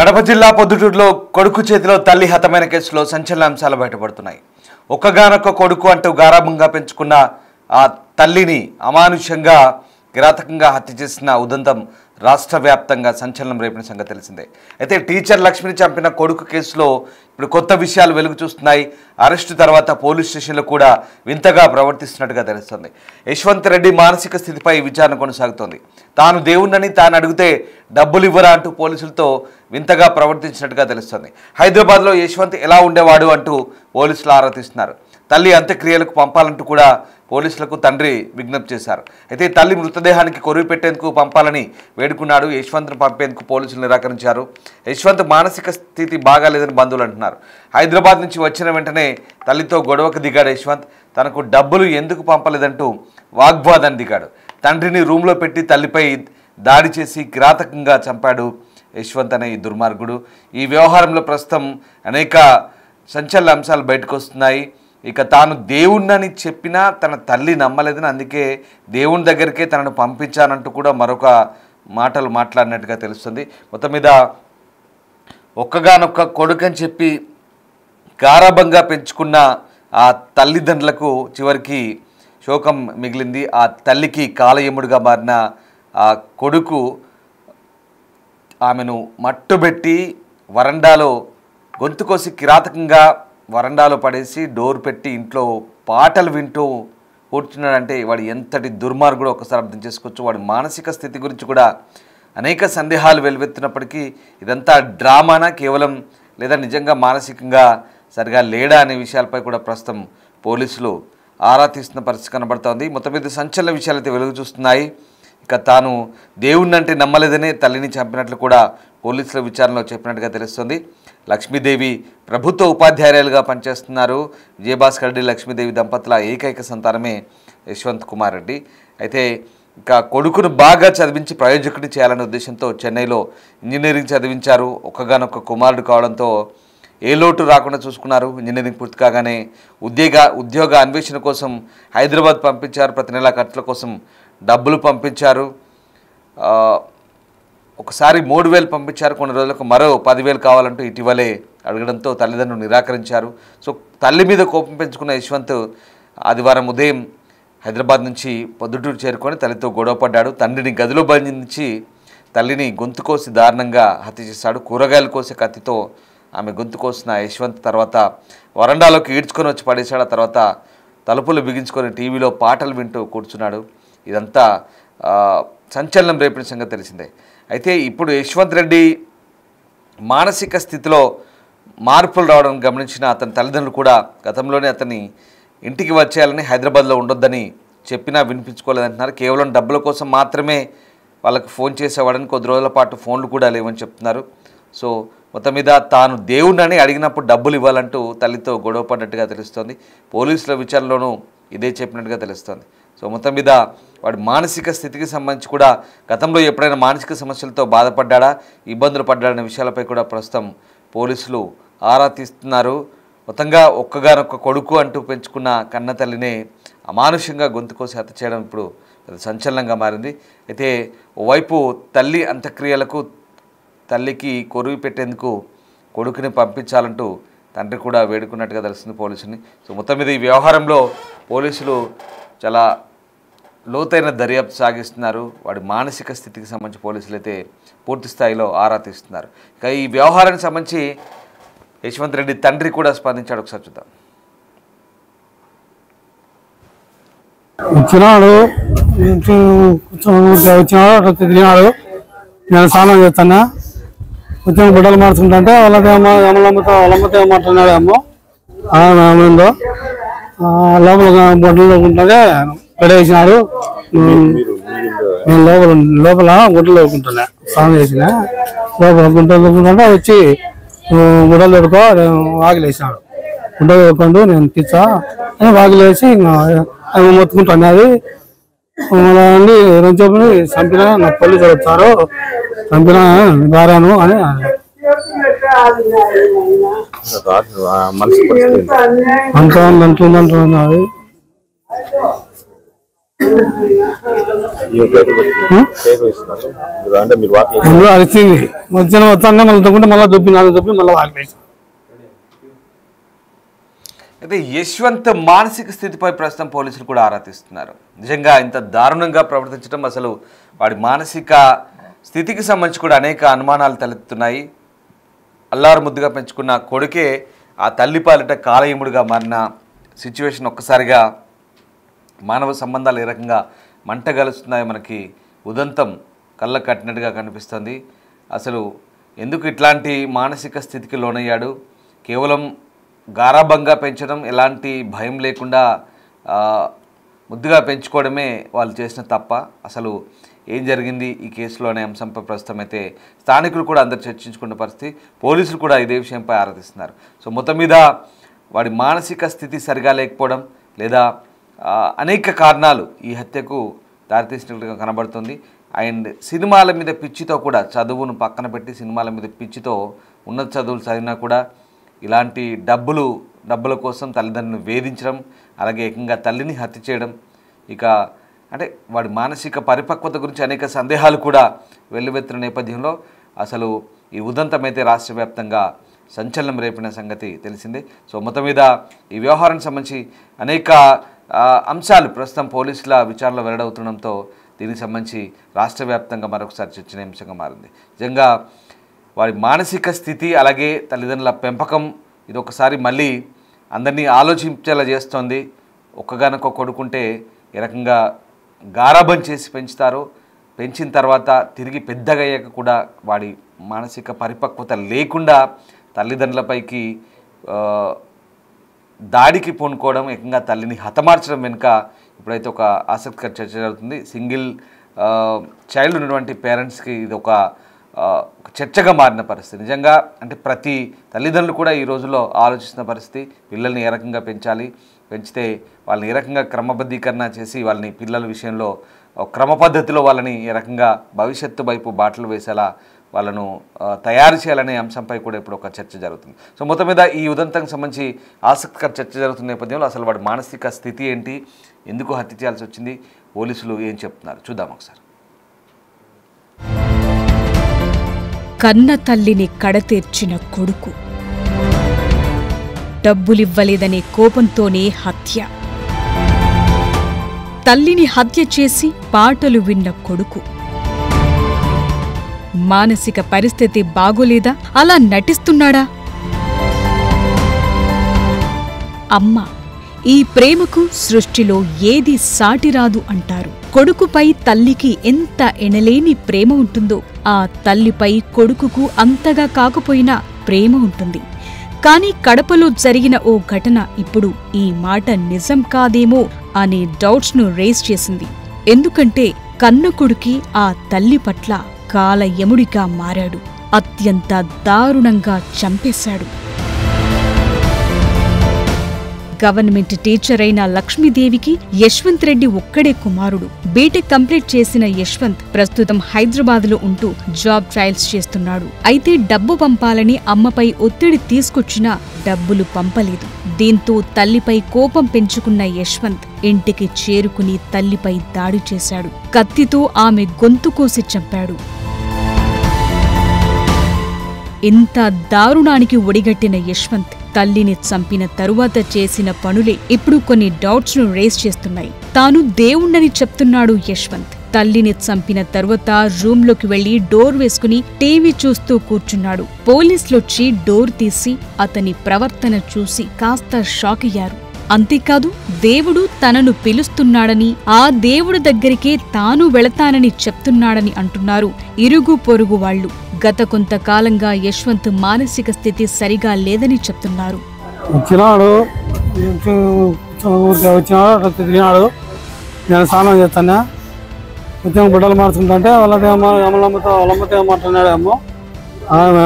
కడప జిల్లా పొద్దుటూరులో కొడుకు చేతిలో తల్లి హతమైన కేసులో సంచలన అంశాలు బయటపడుతున్నాయి. ఒక్కగానొక్క కొడుకు అంటూ గారాబంగా పెంచుకున్న ఆ తల్లిని అమానుషంగా కిరాతకంగా హత్య చేసిన ఉదంతం రాష్ట్ర వ్యాప్తంగా సంచలనం రేపిన సంగతి తెలిసిందే. అయితే టీచర్ లక్ష్మిని చంపిన కొడుకు కేసులో ఇప్పుడు కొత్త విషయాలు వెలుగు చూస్తున్నాయి. అరెస్టు తర్వాత పోలీస్ స్టేషన్లో కూడా వింతగా ప్రవర్తిస్తున్నట్టుగా తెలుస్తుంది. యశ్వంత్ రెడ్డి మానసిక స్థితిపై విచారణ కొనసాగుతోంది. తాను దేవుణ్ణని తాను అడిగితే డబ్బులు ఇవ్వరా అంటూ పోలీసులతో వింతగా ప్రవర్తించినట్టుగా తెలుస్తుంది. హైదరాబాద్లో యశ్వంత్ ఎలా ఉండేవాడు అంటూ పోలీసులు ఆరా తీస్తున్నారు. తల్లి అంత్యక్రియలకు పంపాలంటూ కూడా పోలీసులకు తండ్రి విజ్ఞప్తి చేశారు. అయితే తల్లి మృతదేహానికి కొరువు పెట్టేందుకు పంపాలని వేడుకున్నాడు. యశ్వంత్ను పంపేందుకు పోలీసులు నిరాకరించారు. యశ్వంత్ మానసిక స్థితి బాగాలేదని బంధువులు అంటున్నారు. హైదరాబాద్ నుంచి వచ్చిన వెంటనే తల్లితో గొడవకు దిగాడు యశ్వంత్. తనకు డబ్బులు ఎందుకు పంపలేదంటూ వాగ్వాదాన్ని దిగాడు. తండ్రిని రూమ్లో పెట్టి తల్లిపై దాడి చేసి కిరాతకంగా చంపాడు యశ్వంత్ అనే ఈ దుర్మార్గుడు. ఈ వ్యవహారంలో ప్రస్తుతం అనేక సంచలన అంశాలు బయటకు వస్తున్నాయి. ఇక తాను దేవుణ్ణని చెప్పినా తన తల్లి నమ్మలేదని, అందుకే దేవుని దగ్గరికే తనను పంపించానంటూ కూడా మరొక మాటలు మాట్లాడినట్టుగా తెలుస్తుంది. మొత్తం మీద ఒక్కగానొక్క కొడుకని చెప్పి గారాబంగా పెంచుకున్న ఆ తల్లిదండ్రులకు చివరికి శోకం మిగిలింది. ఆ తల్లికి కాలయముడిగా మారిన ఆ కొడుకు ఆమెను మట్టుబెట్టి వరండాలో గొంతు కోసి కిరాతకంగా వరండాలో పడేసి డోర్ పెట్టి ఇంట్లో పాటలు వింటూ కూర్చున్నాడంటే వాడు ఎంతటి దుర్మార్గుడో ఒకసారి అర్థం చేసుకోవచ్చు. వాడి మానసిక స్థితి గురించి కూడా అనేక సందేహాలు వెలువెత్తినప్పటికీ ఇదంతా డ్రామానా కేవలం, లేదా నిజంగా మానసికంగా సరిగా లేడా అనే విషయాలపై కూడా ప్రస్తుతం పోలీసులు ఆరా తీస్తున్న పరిస్థితి కనబడుతోంది. మొత్తం మీద సంచలన విషయాలు అయితే వెలుగు చూస్తున్నాయి. ఇక తాను దేవుణ్ణంటే నమ్మలేదనే తల్లిని చంపినట్లు కూడా పోలీసుల విచారణలో చెప్పినట్టుగా తెలుస్తుంది. లక్ష్మీదేవి ప్రభుత్వ ఉపాధ్యాయులుగా పనిచేస్తున్నారు. విజయభాస్కర్ రెడ్డి లక్ష్మీదేవి దంపతుల ఏకైక సంతానమే యశ్వంత్ కుమార్ రెడ్డి. అయితే ఇక కొడుకును బాగా చదివించి ప్రయోజకుడిని చేయాలనే ఉద్దేశంతో చెన్నైలో ఇంజనీరింగ్ చదివించారు. ఒక్కగానొక్క కుమారుడు కావడంతో ఏ లోటు రాకుండా చూసుకున్నారు. ఇంజనీరింగ్ పూర్తి కాగానే ఉద్యోగ అన్వేషణ కోసం హైదరాబాద్ పంపించారు. ప్రతి నెల ఖర్చుల కోసం డబ్బులు పంపించారు. ఒకసారి 3,000 పంపించారు. కొన్ని రోజులకు మరో 10,000 కావాలంటూ ఇటీవలే అడగడంతో తల్లిదండ్రులు నిరాకరించారు. సో తల్లి మీద కోపం పెంచుకున్న యశ్వంత్ ఆదివారం ఉదయం హైదరాబాద్ నుంచి పొద్దుటూరు చేరుకొని తల్లితో గొడవపడ్డాడు. తండ్రిని గదిలో బంధించి తల్లిని గొంతు కోసి దారుణంగా హత్య చేశాడు. కూరగాయలు కోసే కత్తితో ఆమె గొంతు కోసిన యశ్వంత్ తర్వాత వరండాలోకి ఈడ్చుకొని వచ్చి పడేశాడు. ఆ తర్వాత తలుపులు బిగించుకొని టీవీలో పాటలు వింటూ కూర్చున్నాడు. ఇదంతా సంచలనం రేపిన సంగతి తెలిసిందే. అయితే ఇప్పుడు యశ్వంత్ రెడ్డి మానసిక స్థితిలో మార్పులు రావడం గమనించిన అతని తల్లిదండ్రులు కూడా గతంలోనే అతన్ని ఇంటికి వచ్చేయాలని, హైదరాబాద్లో ఉండొద్దని చెప్పినా వినిపించుకోలేదంటున్నారు. కేవలం డబ్బుల కోసం మాత్రమే వాళ్ళకి ఫోన్ చేసేవాడని, కొద్ది రోజుల పాటు ఫోన్లు కూడా లేవని చెప్తున్నారు. సో మొత్తం మీద తాను దేవుణ్ణని అడిగినప్పుడు డబ్బులు ఇవ్వాలంటూ తల్లితో గొడవ పడ్డట్టుగా తెలుస్తోంది. పోలీసుల విచారణలోనూ ఇదే చెప్పినట్టుగా తెలుస్తోంది. సో మొత్తం మీద వాడి మానసిక స్థితికి సంబంధించి కూడా గతంలో ఎప్పుడైనా మానసిక సమస్యలతో బాధపడ్డా, ఇబ్బందులు పడ్డాడనే విషయాలపై కూడా ప్రస్తుతం పోలీసులు ఆరా తీస్తున్నారు. మొత్తంగా ఒక్కగానొక్క కొడుకు అంటూ పెంచుకున్న కన్న తల్లినే అమానుషంగా గొంతు కోసి హత్య చేయడం ఇప్పుడు సంచలనంగా మారింది. అయితే ఓవైపు తల్లి అంత్యక్రియలకు తల్లికి కొరువు పెట్టేందుకు కొడుకుని పంపించాలంటూ తండ్రి కూడా వేడుకున్నట్టుగా తెలుస్తుంది పోలీసుని. సో మొత్తం మీద ఈ వ్యవహారంలో పోలీసులు చాలా లోతైన దర్యాప్తు సాగిస్తున్నారు. వాడి మానసిక స్థితికి సంబంధించి పోలీసులు అయితే పూర్తి స్థాయిలో ఆరా తీస్తున్నారు. ఇక ఈ వ్యవహారానికి సంబంధించి యశ్వంత్ రెడ్డి తండ్రి కూడా స్పందించాడు. ఒకసారి చూద్దాం. వచ్చినాడు తిరిగినాడు. నేను స్నానం చేస్తాను. వచ్చిన బిడ్డలు మార్చుకుంటే వాళ్ళకేమో వాళ్ళమ్మతో ఏమంటున్నాడు ఏమో ఏమైందో లోపల బొడ్డలో ఉంటుందే పెడేసినాడు. నేను లోపల గుడ్డలు తోడుకుంటున్నా, స్నానం చేసిన లోపల గుడ్డలు తోడుకుంటుంటే వచ్చి గుడ్డలు తోడుకో వాకిలేసినాడు. గుడ్డలు తోడుకోండు నేను తీసా అని వాకిలేసి మొత్తుకుంటున్నది. రెండు చెప్పి చంపినా నా పల్లి చదువుతారు, చంపినా గారాను అని అంత అంటుందంటున్నది. అరిచింది వచ్చిన వస్తానే మళ్ళీ తగ్గుంటే మళ్ళీ దొప్పి మళ్ళీ వాకిలేసాం. అయితే యశ్వంత్ మానసిక స్థితిపై ప్రస్తుతం పోలీసులు కూడా ఆరా తీస్తున్నారు. నిజంగా ఇంత దారుణంగా ప్రవర్తించడం, అసలు వాడి మానసిక స్థితికి సంబంధించి కూడా అనేక అనుమానాలు తలెత్తుతున్నాయి. అల్లారు ముద్దుగా పెంచుకున్న కొడుకే ఆ తల్లి పాలిట కాలయముడిగా మారిన సిచ్యువేషన్ ఒక్కసారిగా మానవ సంబంధాలు ఏ రకంగా మంటగలుస్తున్నాయో మనకి ఉదంతం కళ్ళ కట్టినట్టుగా కనిపిస్తుంది. అసలు ఎందుకు ఇట్లాంటి మానసిక స్థితికి లోనయ్యాడు? కేవలం గారాబంగా పెంచడం, ఎలాంటి భయం లేకుండా ముద్దుగా పెంచుకోవడమే వాళ్ళు చేసిన తప్ప? అసలు ఏం జరిగింది ఈ కేసులో అనే అంశంపై ప్రస్తుతం అయితే స్థానికులు కూడా అందరు చర్చించుకున్న పరిస్థితి. పోలీసులు కూడా ఇదే విషయంపై ఆరాధిస్తున్నారు. సో మొత్తం మీద వాడి మానసిక స్థితి సరిగా లేకపోవడం లేదా అనేక కారణాలు ఈ హత్యకు దారితీసినట్టుగా కనబడుతుంది. అండ్ సినిమాల మీద పిచ్చితో కూడా, చదువును పక్కన పెట్టి సినిమాల మీద పిచ్చితో ఉన్నత చదువులు చదివినా కూడా ఇలాంటి డబ్బుల కోసం తల్లిదండ్రులను వేధించడం, అలాగే ఏకంగా తల్లిని హత్య చేయడం, ఇక అంటే వాడి మానసిక పరిపక్వత గురించి అనేక సందేహాలు కూడా వెల్లువెత్తిన నేపథ్యంలో అసలు ఈ ఉదంతం అయితే రాష్ట్ర వ్యాప్తంగా సంచలనం రేపిన సంగతి తెలిసిందే. సో మొత్తం మీద ఈ వ్యవహారానికి సంబంధించి అనేక అంశాలు ప్రస్తుతం పోలీసుల విచారణలో వెల్లడవుతుండడంతో దీనికి సంబంధించి రాష్ట్ర వ్యాప్తంగా మరొకసారి చర్చనీయాంశంగా మారింది. నిజంగా వారి మానసిక స్థితి అలాగే తల్లిదండ్రుల పెంపకం ఇది ఒకసారి మళ్ళీ అందరినీ ఆలోచించేలా చేస్తోంది. ఒక్కగానొక్క కొడుకుంటే ఏ రకంగా గారాబం చేసి పెంచుతారో, పెంచిన తర్వాత తిరిగి పెద్దగా అయ్యాక కూడా వాడి మానసిక పరిపక్వత లేకుండా తల్లిదండ్రులపైకి దాడికి పూనుకోవడం, ఏకంగా తల్లిని హతమార్చడం వెనుక ఇప్పుడైతే ఒక ఆసక్తికర చర్చ జరుగుతుంది. సింగిల్ చైల్డ్ ఉన్నటువంటి పేరెంట్స్కి ఇది ఒక చర్చగా మారిన పరిస్థితి. నిజంగా అంటే ప్రతి తల్లిదండ్రులు కూడా ఈ రోజుల్లో ఆలోచిస్తున్న పరిస్థితి. పిల్లల్ని ఏ రకంగా పెంచాలి, పెంచితే వాళ్ళని ఏ రకంగా క్రమబద్ధీకరణ చేసి వాళ్ళని పిల్లల విషయంలో క్రమ పద్ధతిలో వాళ్ళని ఏ రకంగా భవిష్యత్తు వైపు బాటలు వేసేలా వాళ్ళను తయారు చేయాలనే అంశంపై కూడా ఇప్పుడు ఒక చర్చ జరుగుతుంది. సో మొత్తం మీద ఈ ఉదంతానికి సంబంధించి ఆసక్తికర చర్చ జరుగుతున్న నేపథ్యంలో అసలు వాడి మానసిక స్థితి ఏంటి, ఎందుకు హత్య చేయాల్సి వచ్చింది, పోలీసులు ఏం చెప్తున్నారు చూద్దాం ఒకసారి. కన్న తల్లిని కడతీర్చిన కొడుకు, డబ్బులివ్వలేదనే కోపంతోనే హత్య. తల్లిని హత్య చేసి పాటలు విన్న కొడుకు. మానసిక పరిస్థితి బాగోలేదా? అలా నటిస్తున్నాడా? అమ్మ, ఈ ప్రేమకు సృష్టిలో ఏది సాటిరాదు అంటారు. కొడుకుపై తల్లికి ఎంత ఎనలేని ప్రేమ ఉంటుందో ఆ తల్లిపై కొడుకుకు అంతగా కాకపోయినా ప్రేమ ఉంటుంది. కానీ కడపలో జరిగిన ఓ ఘటన ఇప్పుడు ఈ మాట నిజం కాదేమో అనే డౌట్స్ను రేజ్ చేసింది. ఎందుకంటే కన్న కొడుకి ఆ తల్లి పట్ల కాలయముడిగా మారాడు. అత్యంత దారుణంగా చంపేశాడు. గవర్నమెంట్ టీచర్ అయిన లక్ష్మీదేవికి యశ్వంత్ రెడ్డి ఒక్కడే కుమారుడు. బీటెక్ కంప్లీట్ చేసిన యశ్వంత్ ప్రస్తుతం హైదరాబాద్లో ఉంటూ జాబ్ ట్రయల్స్ చేస్తున్నాడు. అయితే డబ్బు పంపాలని అమ్మపై ఒత్తిడి తీసుకొచ్చినా డబ్బులు పంపలేదు. దీంతో తల్లిపై కోపం పెంచుకున్న యశ్వంత్ ఇంటికి చేరుకుని తల్లిపై దాడి చేశాడు. కత్తితో ఆమె గొంతు కోసి చంపాడు. ఇంత దారుణానికి ఒడిగట్టిన యశ్వంత్ తల్లిని చంపిన తరువాత చేసిన పనులే ఇప్పుడు కొన్ని డౌట్స్ ను రేస్ చేస్తున్నాయి. తాను దేవుణ్ణని చెప్తున్నాడు యశ్వంత్. తల్లిని చంపిన తరువాత రూంలోకి వెళ్లి డోర్ వేసుకుని టీవీ చూస్తూ కూర్చున్నాడు. పోలీసులొచ్చి డోర్ తీసి అతని ప్రవర్తన చూసి కాస్త షాక్ అయ్యారు. అంతేకాదు, దేవుడు తనను పిలుస్తున్నాడని, ఆ దేవుడి దగ్గరికే తాను వెళతానని చెప్తున్నాడని అంటున్నారు ఇరుగు పొరుగు వాళ్లు. గత కొంతకాలంగా యశ్వంత్ మానసిక స్థితి సరిగా లేదని చెప్తున్నారు. వచ్చినాడు తిరిగినాడు, నేను స్నానం చేస్తాను, ఉద్యోగం బిడ్డలు మార్చుకుంటుంటే వాళ్ళమ్మతో మాట్లాడినాడేమో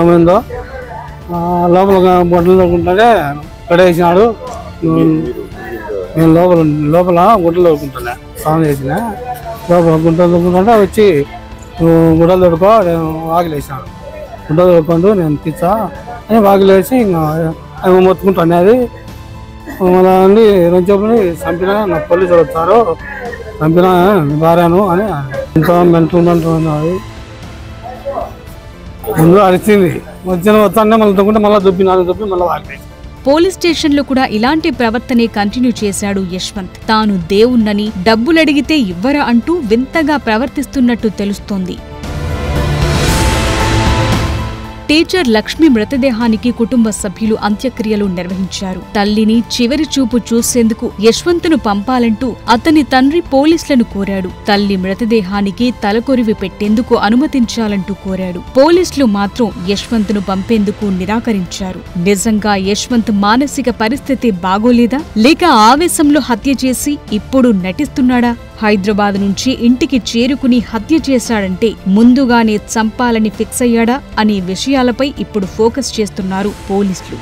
ఏమైందో లోపల బొట్టలు తోడుకుంటుంటే పడేసినాడు. నేను లోపల గుడ్డలు తోడుకుంటున్నా, స్నానం చేసిన లోపల గుడ్డలు తోడుకుంటుంటే వచ్చి గుడ్డలు తోడుకో వాకిలేసినాడు. గుడ్డలు తోడుకోండు నేను తీసా అని వాకిలేసి ఇంకా అవి మొత్తుకుంటాను. అది మళ్ళీ అండి రెండు చెప్పుని చంపినా నా పోలీసులు వచ్చారు, చంపినా భార్యను అని ఇంకా మెంటున్నట్టున్నది. ముందు అరిచింది, వస్తానే మళ్ళీ దుక్కుంటే మళ్ళీ దుప్పి మళ్ళీ వాడిపోయింది. పోలీస్ స్టేషన్లో కూడా ఇలాంటి ప్రవర్తనే కంటిన్యూ చేశాడు యశ్వంత్. తాను దేవుణ్ణని, డబ్బులడిగితే ఇవ్వరా అంటూ వింతగా ప్రవర్తిస్తున్నట్టు తెలుస్తోంది. టీచర్ లక్ష్మి మృతదేహానికి కుటుంబ సభ్యులు అంత్యక్రియలు నిర్వహించారు. తల్లిని చివరి చూపు చూసేందుకు యశ్వంత్ను పంపాలంటూ అతని తండ్రి పోలీసులను కోరాడు. తల్లి మృతదేహానికి తలకొరివి పెట్టేందుకు అనుమతించాలంటూ కోరాడు. పోలీసులు మాత్రం యశ్వంత్ను పంపేందుకు నిరాకరించారు. నిజంగా యశ్వంత్ మానసిక పరిస్థితి బాగోలేదా, లేక ఆవేశంలో హత్య చేసి ఇప్పుడు నటిస్తున్నాడా? హైదరాబాద్ నుంచి ఇంటికి చేరుకుని హత్య చేశాడంటే ముందుగానే చంపాలని ఫిక్స్ అయ్యాడా అనే విషయాలపై ఇప్పుడు ఫోకస్ చేస్తున్నారు పోలీసులు.